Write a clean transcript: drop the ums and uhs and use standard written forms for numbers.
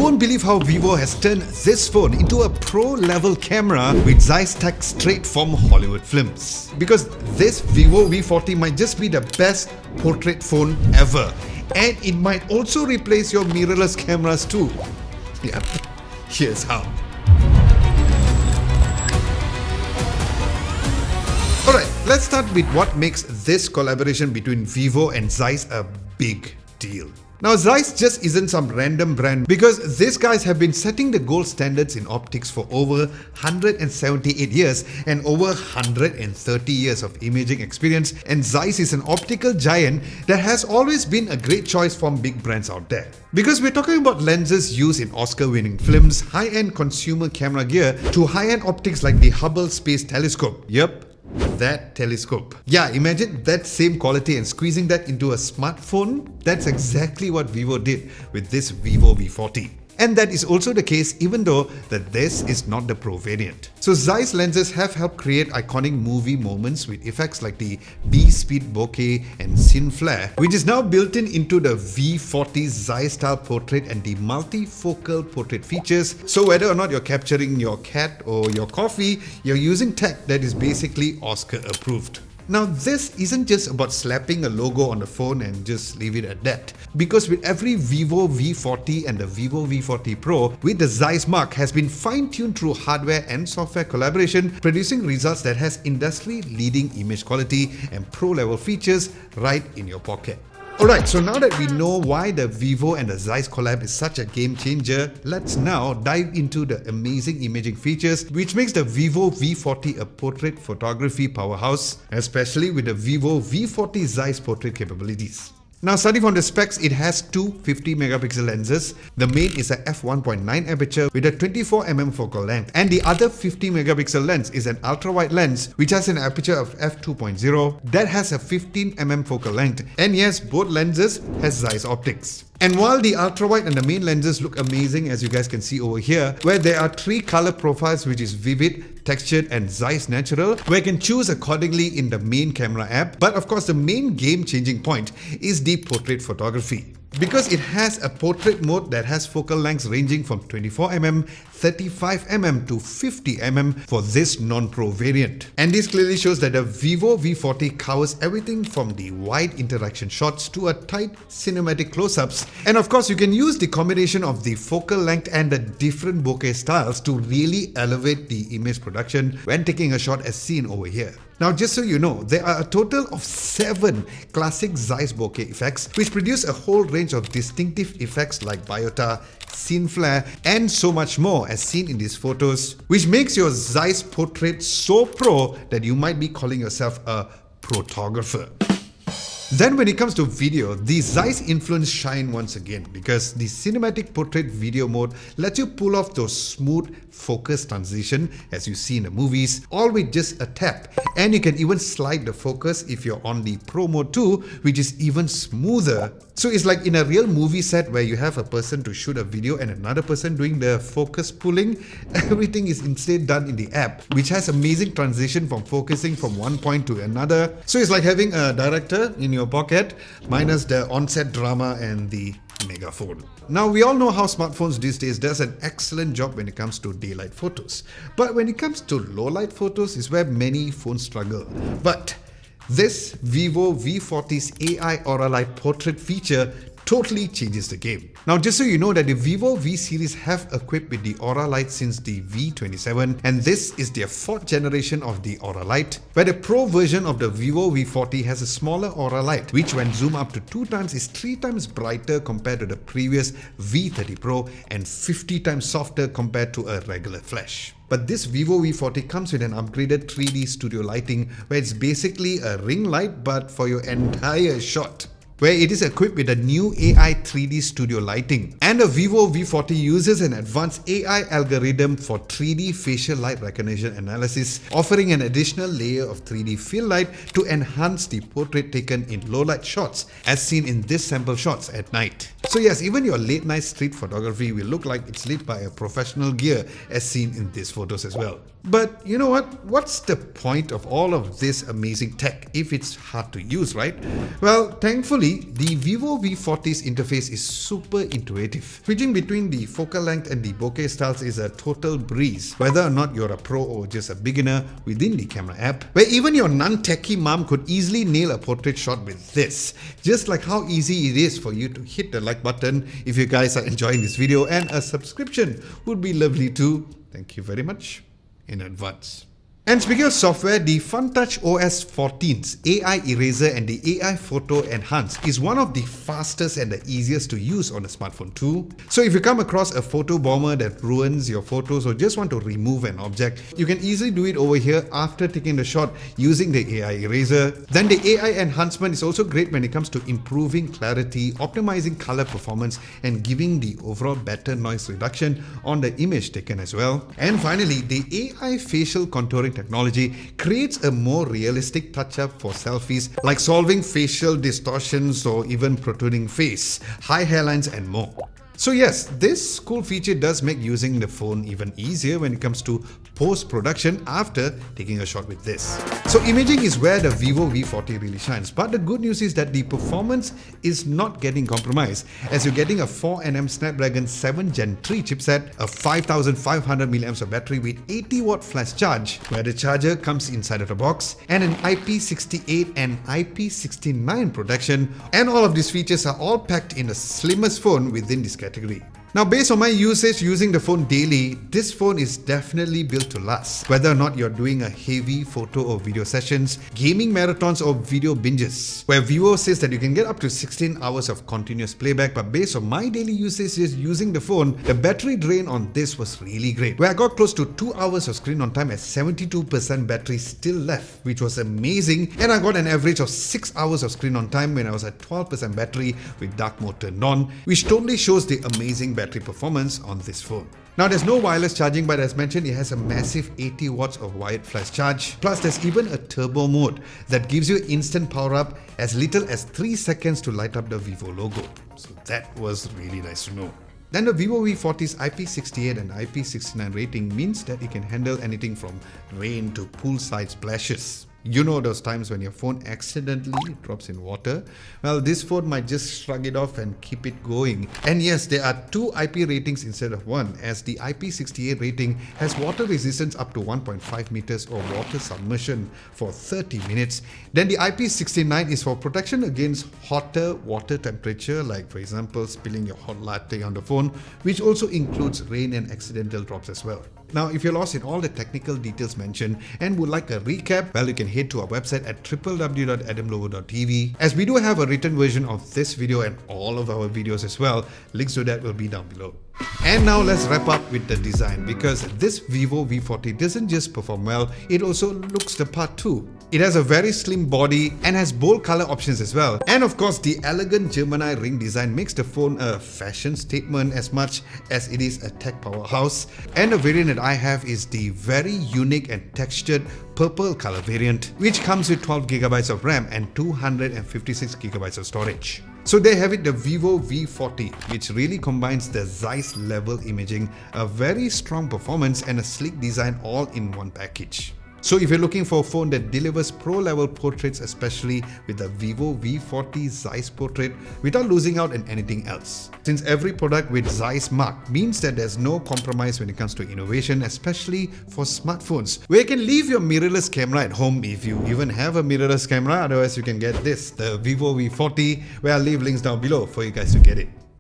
won't believe how Vivo has turned this phone into a pro-level camera with ZEISS tech straight from Hollywood films. Because this Vivo V40 might just be the best portrait phone ever, and it might also replace your mirrorless cameras too. Yep, here's how. Alright, let's start with what makes this collaboration between Vivo and ZEISS a big deal. Now, ZEISS just isn't some random brand, because these guys have been setting the gold standards in optics for over 178 years and over 130 years of imaging experience, and ZEISS is an optical giant that has always been a great choice from big brands out there. Because we're talking about lenses used in Oscar-winning films, high-end consumer camera gear, to high-end optics like the Hubble Space Telescope. Yep, that telescope. Yeah, imagine that same quality and squeezing that into a smartphone. That's exactly what Vivo did with this Vivo V40. And that is also the case even though that this is not the Pro variant. So ZEISS lenses have helped create iconic movie moments with effects like the B-speed bokeh and scene flare, which is now built into the V40 ZEISS style portrait and the multifocal portrait features. So whether or not you're capturing your cat or your coffee, you're using tech that is basically Oscar approved. Now, this isn't just about slapping a logo on the phone and just leave it at that. Because with every Vivo V40 and the Vivo V40 Pro, with the ZEISS mark has been fine-tuned through hardware and software collaboration, producing results that has industry-leading image quality and pro-level features right in your pocket. Alright, so now that we know why the Vivo and the ZEISS collab is such a game changer, let's now dive into the amazing imaging features which makes the Vivo V40 a portrait photography powerhouse, especially with the Vivo V40 ZEISS portrait capabilities. Now, starting from the specs, it has two 50-megapixel lenses. The main is a f1.9 aperture with a 24mm focal length, and the other 50-megapixel lens is an ultra-wide lens which has an aperture of f2.0 that has a 15mm focal length. And yes, both lenses has ZEISS optics. And while the ultra-wide and the main lenses look amazing, as you guys can see over here, where there are three color profiles, which is vivid, textured and ZEISS natural, where you can choose accordingly in the main camera app. But of course, the main game-changing point is the portrait photography. Because it has a portrait mode that has focal lengths ranging from 24mm, 35mm to 50mm for this non-Pro variant. And this clearly shows that the Vivo V40 covers everything from the wide interaction shots to a tight cinematic close-ups. And of course, you can use the combination of the focal length and the different bokeh styles to really elevate the image production when taking a shot as seen over here. Now, just so you know, there are a total of 7 classic ZEISS bokeh effects which produce a whole range of distinctive effects like biota, scene flare and so much more as seen in these photos, which makes your ZEISS portrait so pro that you might be calling yourself a photographer. Then when it comes to video, the ZEISS influence shine once again, because the cinematic portrait video mode lets you pull off those smooth focus transition as you see in the movies, all with just a tap. And you can even slide the focus if you're on the Pro mode too, which is even smoother. So it's like in a real movie set where you have a person to shoot a video and another person doing the focus pulling. Everything is instead done in the app, which has amazing transition from focusing from one point to another. So it's like having a director in your pocket minus the on-set drama and the megaphone. Now, we all know how smartphones these days does an excellent job when it comes to daylight photos. But when it comes to low light photos is where many phones struggle. But this Vivo V40's AI Aura Light portrait feature totally changes the game. Now, just so you know that the Vivo V series have equipped with the Aura Light since the V27, and this is their 4th generation of the Aura Light, where the Pro version of the Vivo V40 has a smaller Aura Light, which when zoomed up to 2 times is 3 times brighter compared to the previous V30 Pro and 50 times softer compared to a regular flash. But this Vivo V40 comes with an upgraded 3D studio lighting, where it's basically a ring light but for your entire shot, where it is equipped with a new AI 3D studio lighting. And the Vivo V40 uses an advanced AI algorithm for 3D facial light recognition analysis, offering an additional layer of 3D fill light to enhance the portrait taken in low light shots, as seen in this sample shots at night. So yes, even your late night street photography will look like it's lit by a professional gear, as seen in these photos as well. But you know what? What's the point of all of this amazing tech if it's hard to use, right? Well, thankfully, Truly, the Vivo V40's interface is super intuitive. Switching between the focal length and the bokeh styles is a total breeze, whether or not you're a pro or just a beginner within the camera app, where even your non-techie mom could easily nail a portrait shot with this. Just like how easy it is for you to hit the like button if you guys are enjoying this video, and a subscription would be lovely too. Thank you very much in advance. And speaking of software, the FunTouch OS 14's AI Eraser and the AI Photo Enhance is one of the fastest and the easiest to use on a smartphone too. So if you come across a photo bomber that ruins your photos or just want to remove an object, you can easily do it over here after taking the shot using the AI Eraser. Then the AI Enhancement is also great when it comes to improving clarity, optimizing color performance, and giving the overall better noise reduction on the image taken as well. And finally, the AI Facial Contouring technology creates a more realistic touch-up for selfies, like solving facial distortions or even protruding face, high hairlines and more. So yes, this cool feature does make using the phone even easier when it comes to post-production after taking a shot with this. So imaging is where the Vivo V40 really shines, but the good news is that the performance is not getting compromised, as you're getting a 4nm Snapdragon 7 Gen 3 chipset, a 5500 mAh of battery with 80 watt flash charge, where the charger comes inside of the box, and an IP68 and IP69 protection, and all of these features are all packed in the slimmest phone within this category. Now, based on my usage using the phone daily, this phone is definitely built to last. Whether or not you're doing a heavy photo or video sessions, gaming marathons or video binges, where Vivo says that you can get up to 16 hours of continuous playback, but based on my daily usage using the phone, the battery drain on this was really great, where I got close to 2 hours of screen on time at 72% battery still left, which was amazing, and I got an average of 6 hours of screen on time when I was at 12% battery with dark mode turned on, which totally shows the amazing battery performance on this phone. Now, there's no wireless charging, but as mentioned, it has a massive 80 watts of wired flash charge. Plus, there's even a turbo mode that gives you instant power up as little as 3 seconds to light up the Vivo logo. So that was really nice to know. Then the Vivo V40's IP68 and IP69 rating means that it can handle anything from rain to poolside splashes. You know those times when your phone accidentally drops in water? Well, this phone might just shrug it off and keep it going. And yes, there are 2 IP ratings instead of 1, as the IP68 rating has water resistance up to 1.5 meters or water submersion for 30 minutes. Then the IP69 is for protection against hotter water temperature, like for example spilling your hot latte on the phone, which also includes rain and accidental drops as well. Now, if you're lost in all the technical details mentioned and would like a recap, well, you can head to our website at www.adamlobo.tv, as we do have a written version of this video and all of our videos as well. Links to that will be down below. And now let's wrap up with the design, because this Vivo V40 doesn't just perform well, it also looks the part too. It has a very slim body and has bold color options as well. And of course, the elegant Gemini ring design makes the phone a fashion statement as much as it is a tech powerhouse. And the variant that I have is the very unique and textured purple color variant, which comes with 12GB of RAM and 256GB of storage. So there have it, the Vivo V40, which really combines the ZEISS level imaging, a very strong performance and a sleek design all in one package. So if you're looking for a phone that delivers pro-level portraits, especially with the Vivo V40 ZEISS portrait, without losing out on anything else. Since every product with ZEISS mark means that there's no compromise when it comes to innovation, especially for smartphones, where you can leave your mirrorless camera at home if you even have a mirrorless camera. Otherwise, you can get this, the Vivo V40, where I'll leave links down below for you guys to get it.